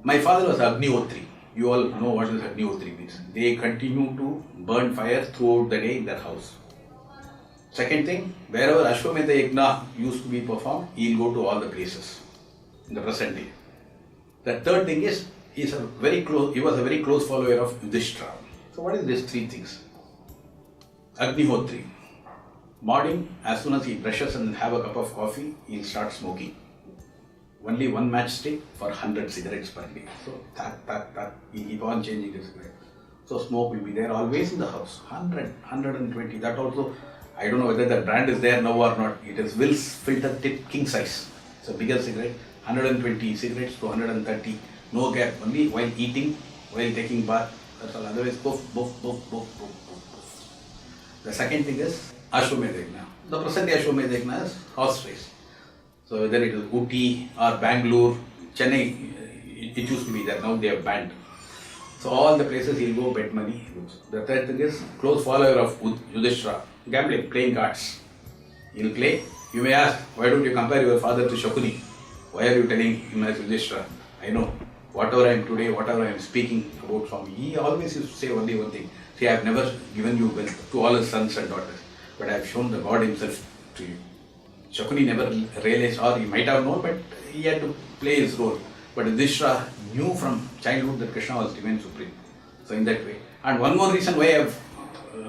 My father was Agnihotri. You all know what is Agnihotri means. They continue to burn fire throughout the day in their house. Second thing, wherever Ashwamedha Yajna used to be performed, he will go to all the places in the present day. The third thing is, he was a very close follower of Yudhishthira. So what is these three things? Agnihotri. Morning, as soon as he brushes and have a cup of coffee, he will start smoking. Only one matchstick for 100 cigarettes per day. So, he keep on changing the cigarette. So, smoke will be there always in the house. 100, 120. That also, I don't know whether that brand is there now or not. It is Will's filter tip king size. It's a bigger cigarette. 120 cigarettes to 130. No gap. Only while eating, while taking bath. That's all. Otherwise, puff, puff, puff, puff, puff, puff, puff. The second thing is Ashwamedha Yajna. The present day Ashwamedha Yajna is horse race. So whether it is Ooty or Bangalore, Chennai, it used to be there, now they have banned. So all the places he'll go bet money. The third thing is close follower of Yudhishthira, gambling, playing cards. He'll play. You may ask, why don't you compare your father to Shakuni? Why are you telling him as Yudhishthira? I know, whatever I am today, whatever I am speaking about Swami, he always used to say only one thing. See, I have never given you wealth to all his sons and daughters, but I have shown the God himself to you. Shakuni never realized, or he might have known, but he had to play his role. But Yudhishthira knew from childhood that Krishna was divine supreme. So in that way. And one more reason why I have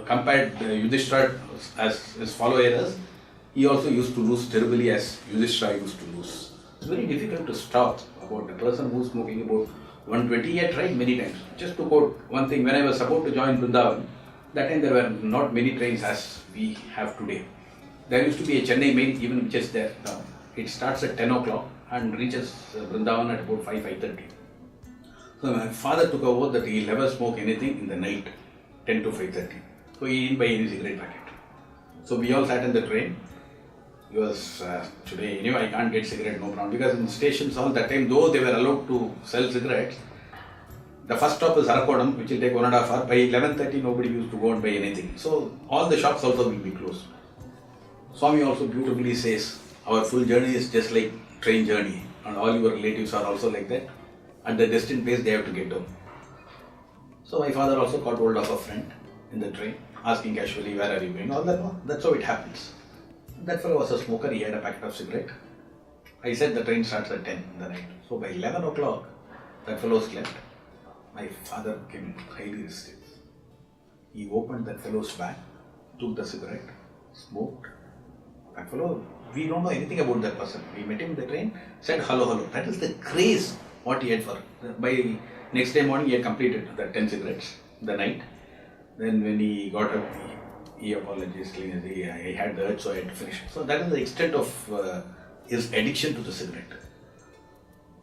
compared Yudhishthira as his follower is, he also used to lose terribly as Yudhishthira used to lose. It's very difficult to stop about a person who's smoking about 120. He had tried many times. Just to quote one thing, when I was about to join Vrindavan, that time there were not many trains as we have today. There used to be a Chennai mail even which is there now. It starts at 10 o'clock and reaches Vrindavan at about 5:30. So my father took a oath that he'll never smoke anything in the night, 10 to 5:30. So he didn't buy any cigarette packet. So we all sat in the train. He was today, anyway I can't get cigarette, no problem. Because in stations all that time, though they were allowed to sell cigarettes, the first stop is Arakodam, which will take 1.5 hours. By 11:30 nobody used to go and buy anything. So all the shops also will be closed. Swami also beautifully says, our full journey is just like train journey, and all your relatives are also like that. At the destined place they have to get down. So my father also got hold of a friend in the train, asking casually, where are you going? All that, no? That's how it happens. That fellow was a smoker, he had a packet of cigarette. I said the train starts at 10 in the night. So by 11 o'clock, that fellow slept. My father became highly restive. He opened that fellow's bag, took the cigarette, smoked. That fellow, we don't know anything about that person. We met him in the train, said hello, hello. That is the craze what he had for. By next day morning, he had completed the 10 cigarettes in the night. Then when he got up, he apologized, I had the urge, so I had to finish it. So that is the extent of his addiction to the cigarette.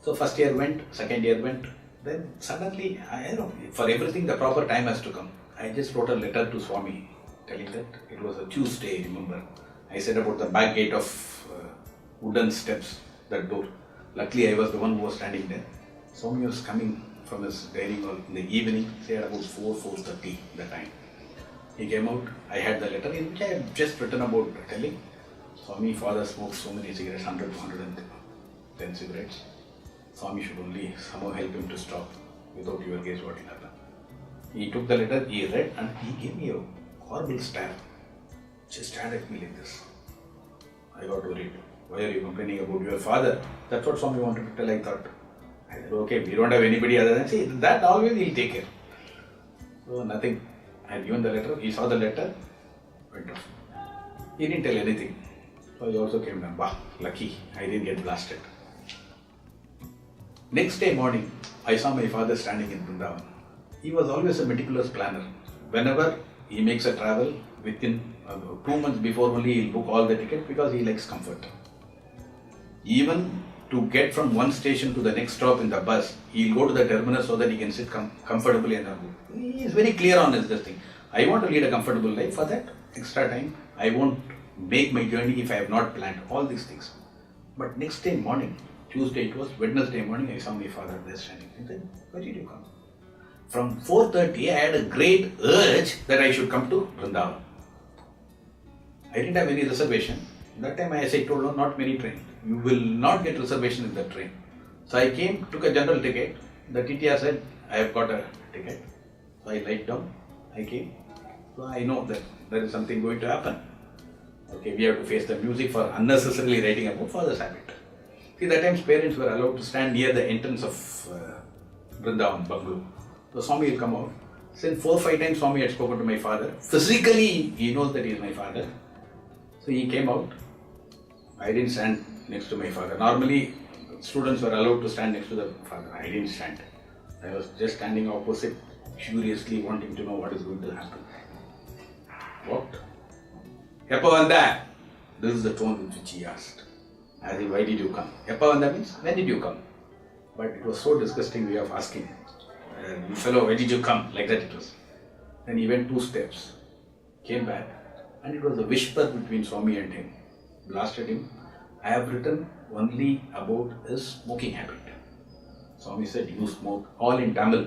So first year went, second year went. Then suddenly, I don't know, for everything the proper time has to come. I just wrote a letter to Swami telling that it was a Tuesday, remember. I said about the back gate of wooden steps, that door. Luckily, I was the one who was standing there. Swami was coming from his dining hall in the evening, say at about 4:30 that time. He came out, I had the letter in which I had just written about telling Swami, father smoked so many cigarettes, 100 to 110 cigarettes. Swami should only somehow help him to stop. Without your guess what will happen. He took the letter, he read, and he gave me a horrible stare. Just stared at me like this. I got worried. Why are you complaining about your father? That's what Swami wanted to tell, I thought. I said, okay, we don't have anybody other than, see, that always he'll take care. So nothing. I had given the letter, he saw the letter, went off. He didn't tell anything. So he also came down. Bah, lucky, I didn't get blasted. Next day morning, I saw my father standing in Vrindavan. He was always a meticulous planner. Whenever he makes a travel, within 2 months before only he'll book all the tickets because he likes comfort. Even to get from one station to the next stop in the bus, he'll go to the terminus so that he can sit comfortably and move. He is very clear on this thing. I want to lead a comfortable life. For that extra time, I won't make my journey if I have not planned all these things. But next day morning, Tuesday it was, Wednesday morning, I saw my father there standing. I said, where did you come? From 4:30, I had a great urge that I should come to Vrindavan. I didn't have any reservation. That time I told no, not many trains. You will not get reservation in that train. So I came, took a general ticket, The TTR said, I have got a ticket. So I lied down, I came. So I know that there is something going to happen. Okay, we have to face the music for unnecessarily writing about father's habit. See, that times parents were allowed to stand near the entrance of Vrindavan bungalow. So Swami will come out. Since 4 or 5 times Swami had spoken to my father. Physically, he knows that he is my father. So he came out. I didn't stand next to my father. Normally, students were allowed to stand next to the father. I didn't stand. I was just standing opposite, curiously wanting to know what is going to happen. What? Eppa vanda? This is the tone with which he asked. As in, why did you come? Eppa vanda means, when did you come? But it was so disgusting way of asking. Fellow, why did you come? Like that it was. Then he went 2 steps, came back, and it was a whisper between Swami and him. Blasted him. I have written only about his smoking habit. Swami said, you smoke, all in Tamil.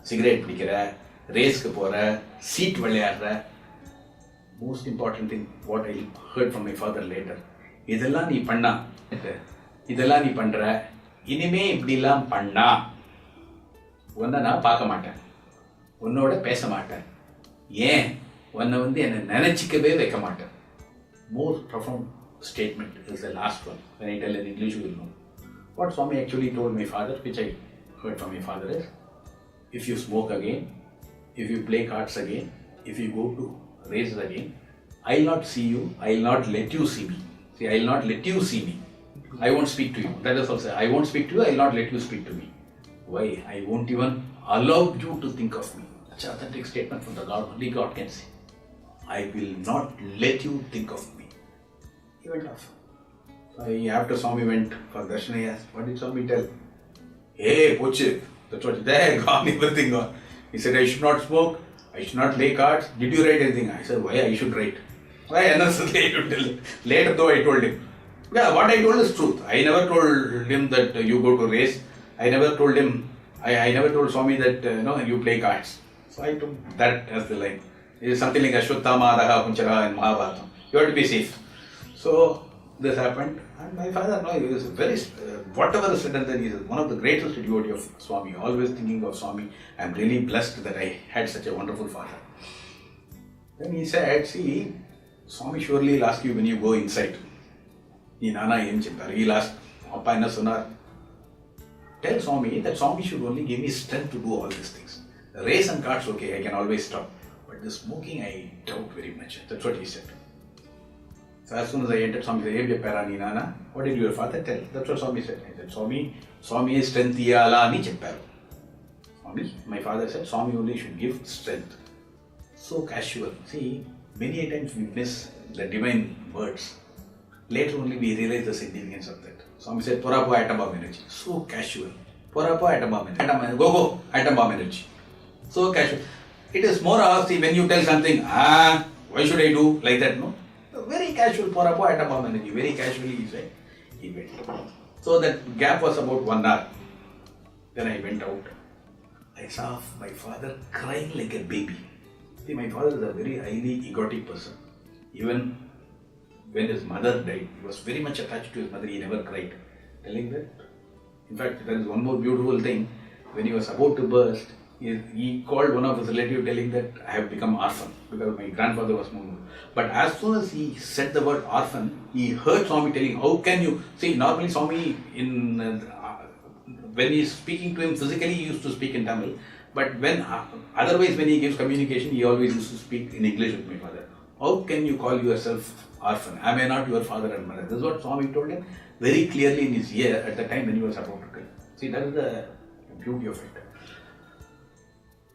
Cigarette pikira, race ku pora, seat vilayadra. Most important thing, what I heard from my father later. Idella nee panna, idella nee pandra, inime ipdilam panna. Unna na paaka maatan. Unnoda pesa maatan. Yen, unna vandi enna nenachikave vekka maatan. Most profound statement is the last one. When I tell in English, you will know. What Swami actually told my father, which I heard from my father, is if you smoke again, if you play cards again, if you go to races again, I will not see you, I will not let you see me. See, I will not let you see me. I won't speak to you. That is also, I won't speak to you, I will not let you speak to me. Why? I won't even allow you to think of me. That's an authentic statement from the God, only God can say. I will not let you think of me. He went off. So after Swami went for darshan, he asked, what did Swami tell? Hey, Poche, that's what, there, gone, everything gone. He said, I should not smoke, I should not play cards. Did you write anything? I said, why I should write? Why unnecessarily I should tell him? Later though I told him. Yeah, what I told is truth. I never told him that you go to race. I never told him, I never told Swami that you play cards. So I took that as the line. It is something like Ashwatthama, Raha, Kunchara and Mahabharata. You have to be safe. So this happened, and my father, he was very, whatever is said and done, he is one of the greatest devotee of Swami, always thinking of Swami. I am really blessed that I had such a wonderful father. Then he said, see, Swami surely will ask you when you go inside. He'll ask, Appa enna sonar? Tell Swami that Swami should only give me strength to do all these things. Race and cards, okay, I can always stop. But the smoking, I doubt very much. That's what he said. So as soon as I entered, Swami said, what did your father tell? That's what Swami said. I said, Swami is strength iyala ani chepparu. Swami, my father said, Swami only should give strength. So casual. See, many times we miss the divine words. Later only we realize the significance of that. Swami said, Porapo atom bomb energy. So casual. Porapo atom bomb energy. Go, atom bomb energy. So casual. It is more of, see, when you tell something, why should I do like that? No. Very casual, Porapo atom bomb energy. Very casually he said, he went. So that gap was about 1 hour. Then I went out. I saw my father crying like a baby. See, my father is a very highly egotic person. Even when his mother died, he was very much attached to his mother, he never cried. Telling that, in fact, there is one more beautiful thing. When he was about to burst, he called one of his relatives telling that I have become orphan because my grandfather was no more. But as soon as he said the word orphan, he heard Swami telling, how can you, see, normally Swami, when he is speaking to him physically, he used to speak in Tamil. But otherwise when he gives communication, he always used to speak in English with my father. How can you call yourself orphan? Am I not your father and mother? This is what Swami told him very clearly in his ear at the time when he was about to die. See, that is the beauty of it.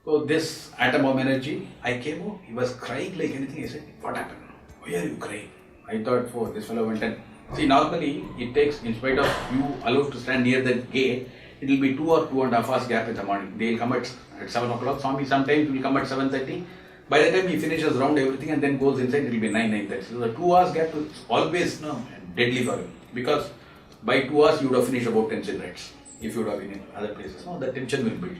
So this atom bomb energy, I came out, he was crying like anything. I said, what happened? Why are you crying? I thought, this fellow went and... See, normally it takes, in spite of you allowed to stand near the gate, it will be 2 or 2.5 hours gap in the morning. They will come at 7 o'clock. Swami sometimes will come at 7:30. By the time he finishes round everything and then goes inside, it will be 9:30. So the 2 hours gap is always deadly for him. Because by 2 hours you would have finished about 10 cigarettes. If you would have been in other places. No, the tension will build.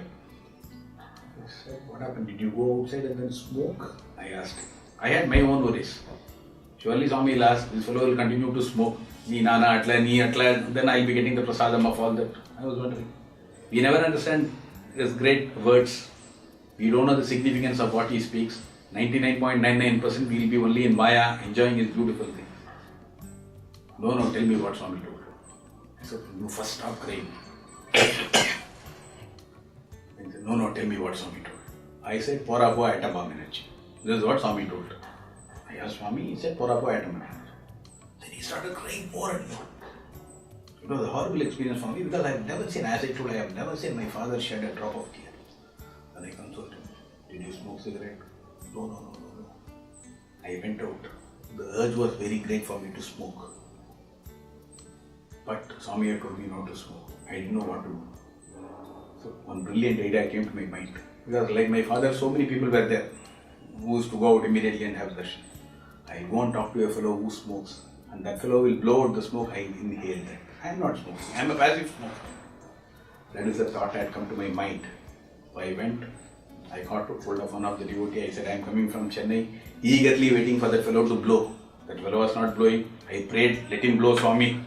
I said, what happened? Did you go outside and then smoke? I asked. I had my own worries. Surely Swami will ask, this fellow will continue to smoke. Ni nana atla, ni atla, then I will be getting the prasadam of all that. I was wondering. We never understand his great words. We don't know the significance of what he speaks. 99.99% we will be only in Maya, enjoying his beautiful things. No, tell me what Swami told. I said, you first stop crying. He said, no, tell me what Swami told. I said, Porapo atom bomb energy. This is what Swami told. I asked Swami, he said, Porapo atom energy. Then he started crying more and more. It was a horrible experience for me because I have never seen, as I told, I have never seen my father shed a drop of tear. And I consoled him. Did you smoke cigarette? No. I went out. The urge was very great for me to smoke. But Swami had told me not to smoke. I didn't know what to do. So one brilliant idea came to my mind. Because like my father, so many people were there who used to go out immediately and have darshan. I go and talk to a fellow who smokes. And that fellow will blow out the smoke, I inhale that. I am not smoking. I am a passive smoker. That is the thought that had come to my mind. So I went. I got hold of one of the devotee. I said, I am coming from Chennai, eagerly waiting for that fellow to blow. That fellow was not blowing. I prayed, let him blow, Swami.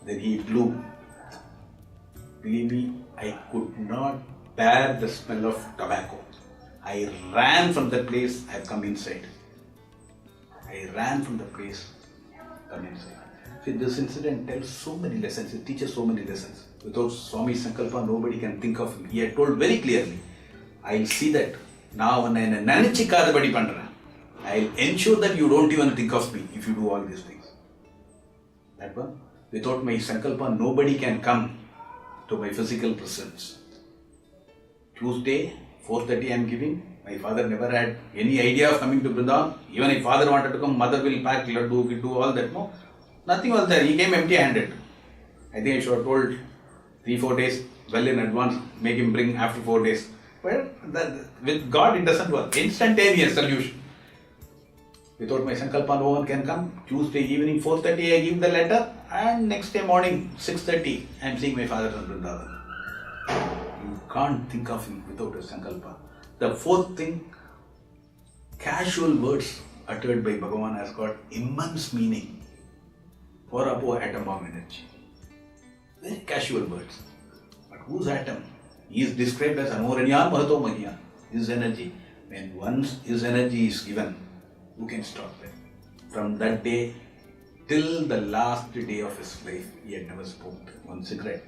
Then he blew. Believe me, I could not bear the smell of tobacco. I ran from the place, I have come inside. I ran from the place, come inside. See, this incident tells so many lessons, it teaches so many lessons. Without Swami Sankalpa, nobody can think of him. He had told very clearly, I'll see that now when I'll ensure that you don't even think of me if you do all these things. That one, without my Sankalpa, nobody can come to my physical presence. Tuesday, 4:30 I am giving. My father never had any idea of coming to Vrindavan. Even if father wanted to come, mother will pack, do all that. No, nothing was there. He came empty-handed. I think I should have told 3-4 days well in advance, make him bring after 4 days. Well, with God it doesn't work. Instantaneous solution. Without my Sankalpa, no one can come. Tuesday evening 4:30 I give the letter and next day morning 6:30 I am seeing my father in Vrindavan. You can't think of him without a Sankalpa. The fourth thing, casual words uttered by Bhagavan has got immense meaning. Porapo atom bomb energy. Very casual words. But whose atom? He is described as Anoranyan Mahato Mahya. His energy. When once his energy is given, who can stop that? From that day till the last day of his life, he had never smoked one cigarette.